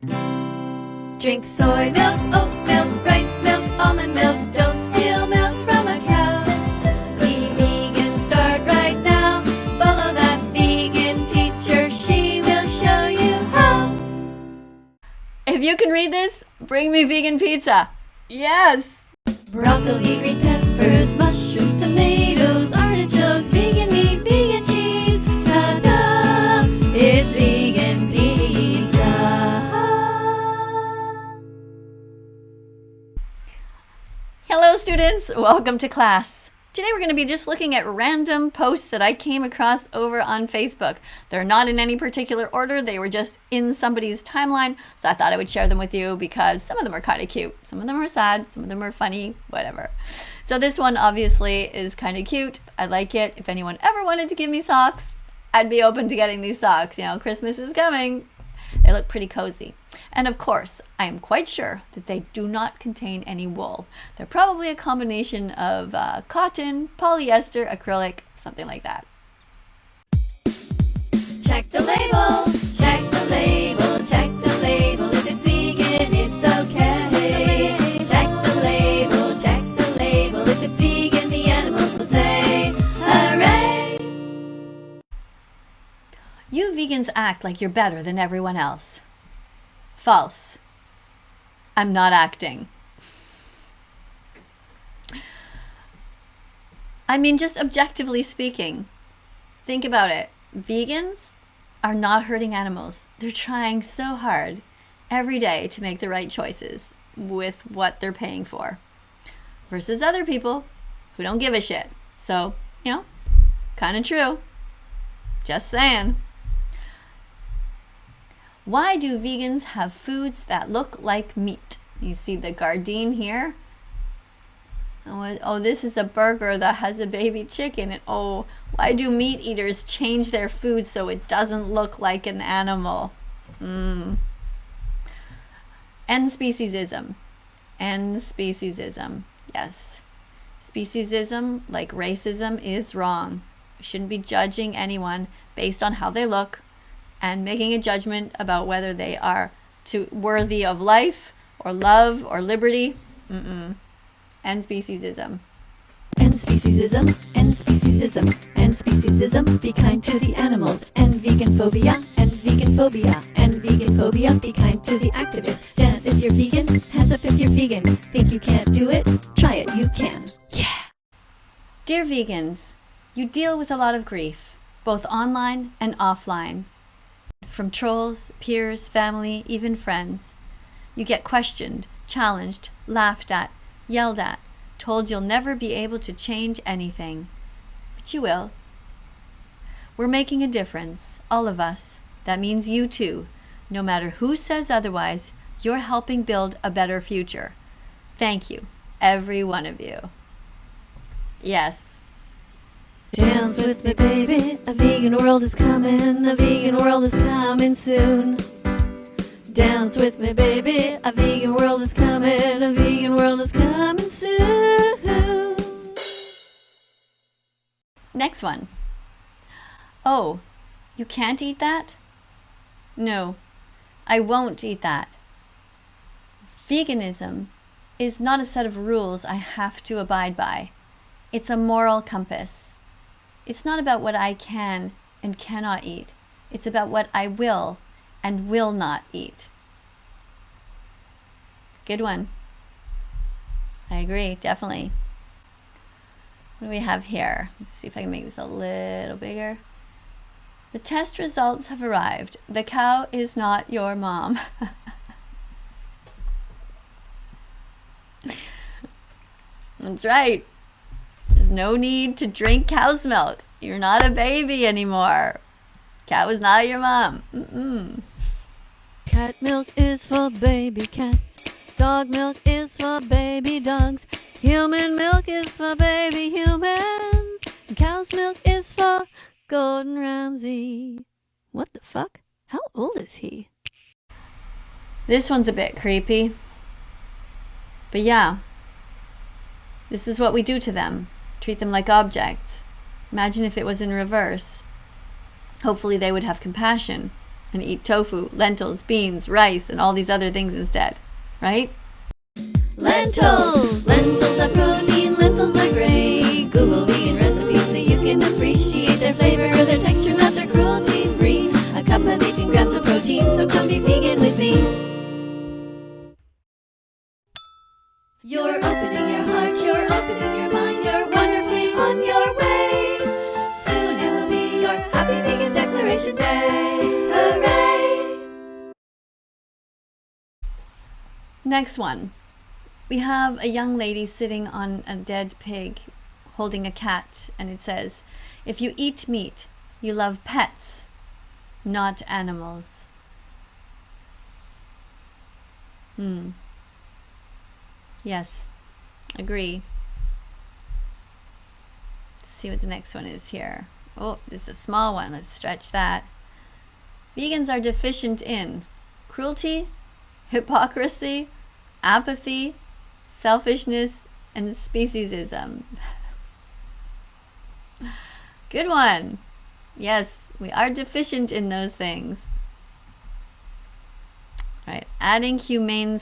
Drink soy milk, oat milk, rice milk, almond milk. Don't steal milk from a cow. Be vegan, start right now. Follow that vegan teacher, she will show you how. If you can read this, bring me vegan pizza. Yes! Broccoli, green peppers, mushrooms, tomatoes, artichokes, vegan meat, vegan cheese. Ta-da! It's vegan pizza. Hello students, welcome to class. Today we're going to be just looking at random posts that I came across over on Facebook. They're not in any particular order, they were just in somebody's timeline, so I thought I would share them with you because some of them are kind of cute, some of them are sad, some of them are funny, whatever. So this one obviously is kind of cute. I like it. If anyone ever wanted to give me socks, I'd be open to getting these socks. You know, Christmas is coming. They look pretty cozy. And of course, I am quite sure that they do not contain any wool. They're probably a combination of cotton, polyester, acrylic, something like that. Check the label, check the label, check the label. If it's vegan, it's okay. Check the label, check the label. If it's vegan, the animals will say, hooray! You vegans act like you're better than everyone else. False. I'm not acting. I mean, just objectively speaking, think about it. Vegans are not hurting animals. They're trying so hard every day to make the right choices with what they're paying for versus other people who don't give a shit. So, you know, kind of true. Just saying. Why do vegans have foods that look like meat? You see the Gardein here. Oh, this is a burger that has a baby chicken. And oh, why do meat eaters change their food so it doesn't look like an animal? End speciesism. End speciesism. Yes. Speciesism, like racism, is wrong. We shouldn't be judging anyone based on how they look and making a judgment about whether they are worthy of life or love or liberty. End speciesism. End speciesism, end speciesism, end speciesism. Be kind to the animals. End vegan phobia, end vegan phobia, end vegan phobia. Be kind to the activists. Dance if you're vegan, hands up if you're vegan. Think you can't do it? Try it, you can. Yeah! Dear vegans, you deal with a lot of grief, both online and offline. From trolls, peers, family, even friends. You get questioned, challenged, laughed at, yelled at, told you'll never be able to change anything. But you will. We're making a difference, all of us. That means you too. No matter who says otherwise, you're helping build a better future. Thank you, every one of you. Yes. Dance with me, baby. A vegan world is coming. A vegan world is coming soon. Dance with me, baby. A vegan world is coming. A vegan world is coming soon. Next one. Oh, you can't eat that? No, I won't eat that. Veganism is not a set of rules I have to abide by. It's a moral compass. It's not about what I can and cannot eat. It's about what I will and will not eat. Good one. I agree, definitely. What do we have here? Let's see if I can make this a little bigger. The test results have arrived. The cow is not your mom. That's right. There's no need to drink cow's milk. You're not a baby anymore. Cow is not your mom. Cat milk is for baby cats. Dog milk is for baby dogs. Human milk is for baby humans. And cow's milk is for Gordon Ramsay. What the fuck? How old is he? This one's a bit creepy. But yeah, this is what we do to them. Treat them like objects. Imagine if it was in reverse. Hopefully they would have compassion and eat tofu, lentils, beans, rice, and all these other things instead, right? Lentils! Lentils are protein, lentils are great. Google vegan recipes so you can appreciate their flavor, their texture, not their cruelty-free. A cup has 18 grams of protein, so come be vegan with me. You're opening your heart, you're opening your mind, you're wonderfully on your way. Soon it will be your Happy Vegan Declaration Day. Hooray! Next one. We have a young lady sitting on a dead pig holding a cat, and it says, "If you eat meat, you love pets, not animals." Yes, agree. Let's see what the next one is here. Oh, this is a small one. Let's stretch that. Vegans are deficient in cruelty, hypocrisy, apathy, selfishness, and speciesism. Good one. Yes, we are deficient in those things. All right, adding humane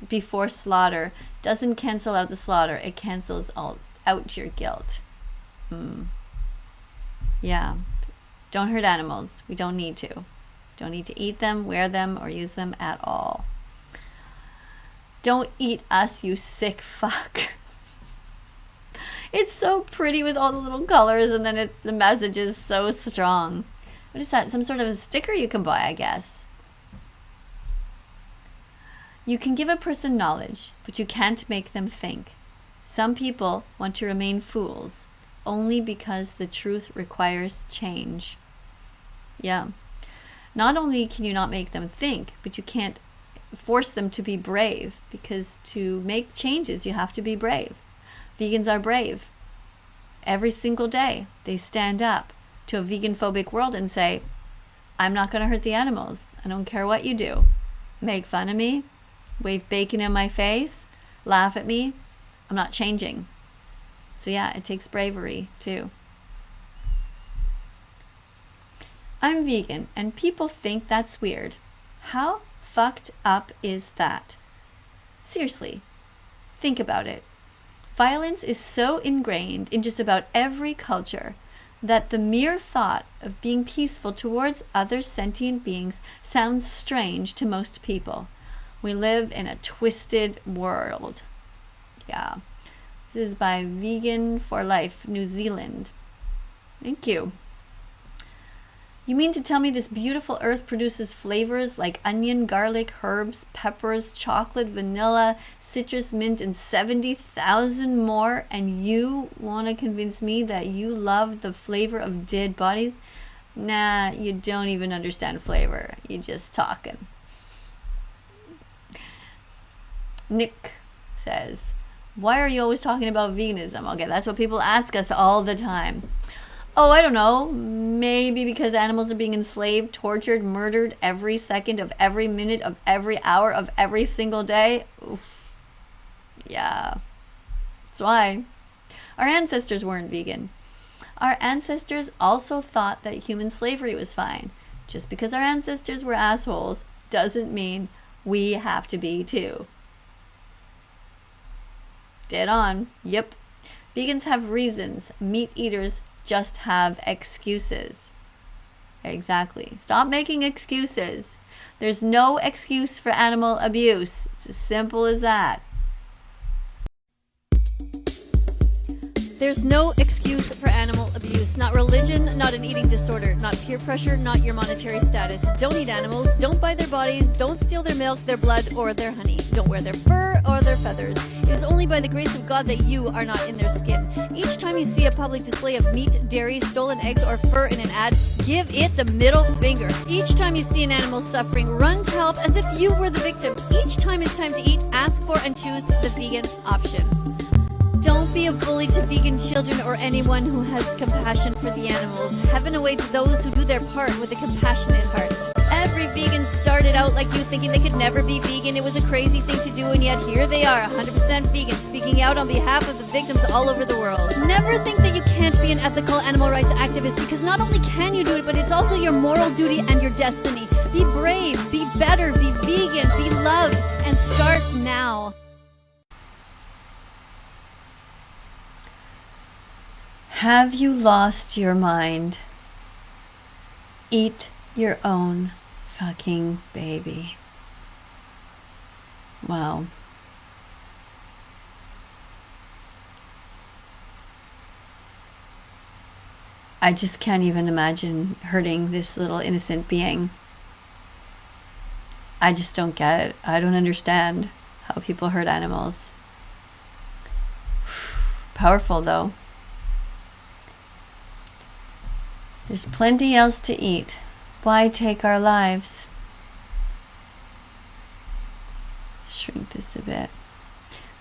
before slaughter doesn't cancel out the slaughter. It cancels out your guilt. Yeah, don't hurt animals. We don't need to. Don't need to eat them, wear them, or use them at all. Don't eat us, you sick fuck. It's so pretty with all the little colors, and then the message is so strong. What is that? Some sort of a sticker you can buy, I guess. You can give a person knowledge, but you can't make them think. Some people want to remain fools only because the truth requires change. Yeah. Not only can you not make them think, but you can't force them to be brave, because to make changes, you have to be brave. Vegans are brave. Every single day, they stand up to a vegan-phobic world and say, I'm not going to hurt the animals. I don't care what you do. Make fun of me, wave bacon in my face, laugh at me. I'm not changing. So yeah, it takes bravery too. I'm vegan and people think that's weird. How fucked up is that? Seriously, think about it. Violence is so ingrained in just about every culture that the mere thought of being peaceful towards other sentient beings sounds strange to most people. We live in a twisted world. Yeah. This is by Vegan for Life, New Zealand. Thank you. You mean to tell me this beautiful earth produces flavors like onion, garlic, herbs, peppers, chocolate, vanilla, citrus, mint, and 70,000 more, and you want to convince me that you love the flavor of dead bodies? Nah, you don't even understand flavor. You're just talking. Nick says, why are you always talking about veganism? Okay, that's what people ask us all the time. Oh, I don't know. Maybe because animals are being enslaved, tortured, murdered every second of every minute of every hour of every single day. Oof. Yeah. That's why. Our ancestors weren't vegan. Our ancestors also thought that human slavery was fine. Just because our ancestors were assholes doesn't mean we have to be too. Dead on. Yep. Vegans have reasons. Meat eaters just have excuses. Exactly. Stop making excuses. There's no excuse for animal abuse. It's as simple as that. There's no excuse for animal abuse. Not religion, not an eating disorder, not peer pressure, not your monetary status. Don't eat animals, don't buy their bodies, don't steal their milk, their blood, or their honey. Don't wear their fur or their feathers. It is only by the grace of God that you are not in their skin. Each time you see a public display of meat, dairy, stolen eggs, or fur in an ad, give it the middle finger. Each time you see an animal suffering, run to help as if you were the victim. Each time it's time to eat, ask for and choose the vegan option. Don't be a bully to vegan children or anyone who has compassion for the animals. Heaven awaits those who do their part with a compassionate heart. Every vegan started out like you, thinking they could never be vegan. It was a crazy thing to do, and yet here they are, 100% vegan, speaking out on behalf of the victims all over the world. Never think that you can't be an ethical animal rights activist, because not only can you do it, but it's also your moral duty and your destiny. Be brave, be better, be vegan, be love, and start now. Have you lost your mind? Eat your own fucking baby. Wow. I just can't even imagine hurting this little innocent being. I just don't get it. I don't understand how people hurt animals. Powerful though. There's plenty else to eat. Why take our lives? Let's shrink this a bit.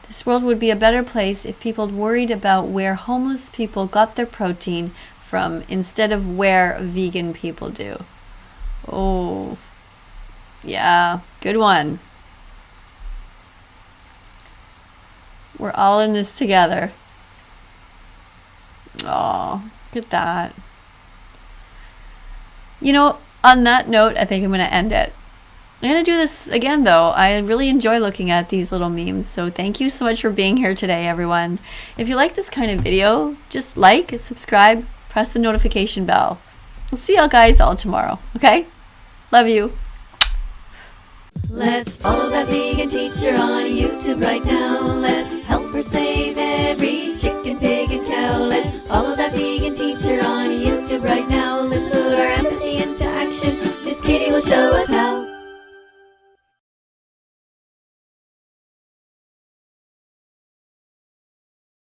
This world would be a better place if people worried about where homeless people got their protein from instead of where vegan people do. Oh, yeah, good one. We're all in this together. Oh, look at that. You know, on that note, I think I'm going to end it. I'm going to do this again, though. I really enjoy looking at these little memes. So thank you so much for being here today, everyone. If you like this kind of video, just like, subscribe, press the notification bell. We'll see y'all guys all tomorrow, okay? Love you. Let's follow that vegan teacher on YouTube right now. Let's help her save every chicken, pig, and cow. Let's follow that vegan